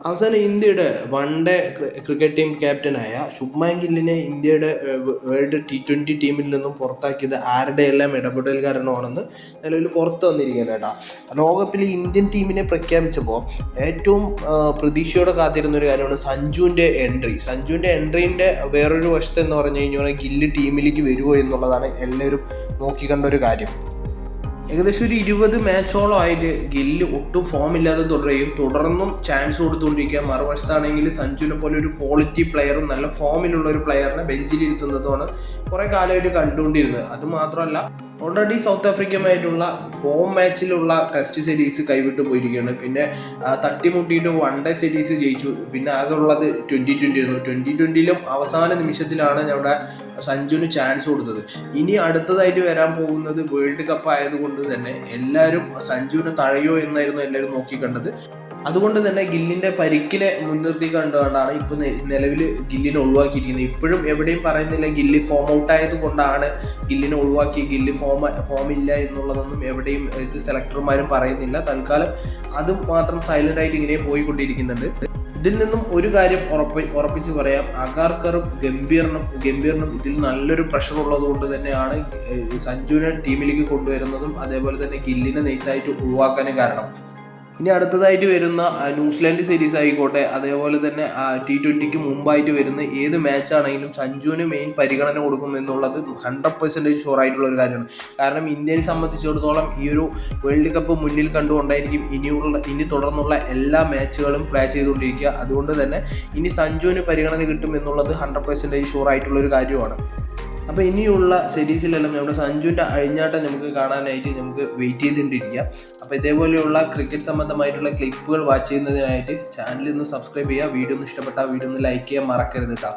അവസാനം ഇന്ത്യയുടെ one day cricket team ക്യാപ്റ്റനായ ശുഭ്മാൻ ഗില്ലിനെ ഇന്ത്യയുടെ വേൾഡ് T20 ടീമിൽ നിന്നും പുറത്താക്കിയത് ആരുടെ എല്ലാം ഇടപെടൽ കാരണമാണെന്ന് നിലവിൽ പുറത്ത് വന്നിരിക്കുകയാണ് കേട്ടോ. ലോകകപ്പിൽ ഇന്ത്യൻ ടീമിനെ പ്രഖ്യാപിച്ചപ്പോൾ ഏറ്റവും പ്രതീക്ഷയോടെ കാത്തിരുന്ന ഒരു കാര്യമാണ് സഞ്ജുവിൻ്റെ എൻട്രി. സഞ്ജുവിൻ്റെ എൻട്രീൻ്റെ വേറൊരു വശത്ത് എന്ന് പറഞ്ഞു കഴിഞ്ഞാൽ ഗില്ല് ടീമിലേക്ക് വരുമോ എന്നുള്ളതാണ് എല്ലാവരും നോക്കിക്കണ്ട ഒരു കാര്യം. ഏകദേശം ഒരു 20 മാച്ചോളം ആയിട്ട് ഗില്ല് ഒട്ടും ഫോമില്ലാതെ തുടർന്നും ചാൻസ് കൊടുത്തുകൊണ്ടിരിക്കുക. മറുവശത്താണെങ്കിൽ സഞ്ജുവിനെ പോലെ ഒരു ക്വാളിറ്റി പ്ലെയറും നല്ല ഫോമിലുള്ള ഒരു പ്ലെയറിനെ ബെഞ്ചിലിരുത്തുന്നതാണ് കുറേ കാലമായിട്ട് കണ്ടുകൊണ്ടിരുന്നത്. അതുമാത്രമല്ല, ഓൾറെഡി സൗത്ത് ആഫ്രിക്കയുമായിട്ടുള്ള ഹോം മാച്ചിലുള്ള ടെസ്റ്റ് സീരീസ് കൈവിട്ട് പോയിരിക്കുകയാണ്. പിന്നെ തട്ടിമുട്ടിയിട്ട് വൺ ഡേ സീരീസ് ജയിച്ചു. പിന്നെ ആകെ ഉള്ളത് 2020 ആയിരുന്നു. 2020ലും അവസാന നിമിഷത്തിലാണ് നമ്മുടെ സഞ്ജുവിന് ചാൻസ് കൊടുത്തത്. ഇനി അടുത്തതായിട്ട് വരാൻ പോകുന്നത് വേൾഡ് കപ്പ് ആയതുകൊണ്ട് തന്നെ എല്ലാവരും സഞ്ജുവിനെ തഴയോ എന്നായിരുന്നു എല്ലാവരും നോക്കിക്കണ്ടത്. അതുകൊണ്ട് തന്നെ ഗില്ലിൻ്റെ പരിക്കിനെ മുൻനിർത്തി കണ്ടുകൊണ്ടാണ് ഇപ്പോൾ നിലവിൽ ഗില്ലിനെ ഒഴിവാക്കിയിരിക്കുന്നത്. ഇപ്പോഴും എവിടെയും പറയുന്നില്ല ഗില്ലി ഫോം ഔട്ട് ആയതുകൊണ്ടാണ് ഗില്ലിനെ ഒഴിവാക്കി, ഗില്ലി ഫോമില്ല എന്നുള്ളതൊന്നും എവിടെയും ഇത് സെലക്ടർമാരും പറയുന്നില്ല. തൽക്കാലം അതും മാത്രം സൈലൻ്റ് ആയിട്ട് ഇങ്ങനെ പോയിക്കൊണ്ടിരിക്കുന്നുണ്ട്. ഇതിൽ നിന്നും ഒരു കാര്യം ഉറപ്പിച്ച് പറയാം, അഗാർക്കറും ഗംഭീറിനും ഇതിൽ നല്ലൊരു പ്രഷർ ഉള്ളത് കൊണ്ട് തന്നെയാണ് സഞ്ജുവിനെ ടീമിലേക്ക് കൊണ്ടുവരുന്നതും അതേപോലെ തന്നെ ഗില്ലിനെ നൈസായിട്ട് ഒഴിവാക്കാനും കാരണം. ഇനി അടുത്തതായിട്ട് വരുന്ന ന്യൂസിലാൻഡ് സീരീസ് ആയിക്കോട്ടെ, അതേപോലെ തന്നെ T20ക്ക് മുമ്പായിട്ട് വരുന്ന ഏത് മാച്ചാണെങ്കിലും സഞ്ജുവിന് മെയിൻ പരിഗണന കൊടുക്കും എന്നുള്ളത് 100% ഷുവർ ആയിട്ടുള്ള ഒരു കാര്യമാണ്. കാരണം ഇന്ത്യയെ സംബന്ധിച്ചിടത്തോളം ഈ ഒരു വേൾഡ് കപ്പ് മുന്നിൽ കണ്ടുകൊണ്ടായിരിക്കും ഇനി തുടർന്നുള്ള എല്ലാ മാച്ചുകളും പ്ലേ ചെയ്തുകൊണ്ടിരിക്കുക. അതുകൊണ്ട് തന്നെ ഇനി സഞ്ജുവിന് പരിഗണന കിട്ടും എന്നുള്ളത് 100% ഷുവർ ആയിട്ടുള്ള ഒരു കാര്യമാണ്. അപ്പോൾ ഇനിയുള്ള സീരീസിലെല്ലാം നമ്മുടെ സഞ്ജുവിൻ്റെ അഴിഞ്ഞാട്ടം നമുക്ക് കാണാനായിട്ട് നമുക്ക് വെയിറ്റ് ചെയ്തുകൊണ്ടിരിക്കുക. അപ്പോൾ ഇതേപോലെയുള്ള ക്രിക്കറ്റ് സംബന്ധമായിട്ടുള്ള ക്ലിപ്പുകൾ വാച്ച് ചെയ്യുന്നതിനായിട്ട് ചാനൽ ഒന്ന് സബ്സ്ക്രൈബ് ചെയ്യുക. വീഡിയോ ഒന്ന് ഇഷ്ടപ്പെട്ടാൽ വീഡിയോ ഒന്ന് ലൈക്ക് ചെയ്യാൻ മറക്കരുത് കേട്ടോ.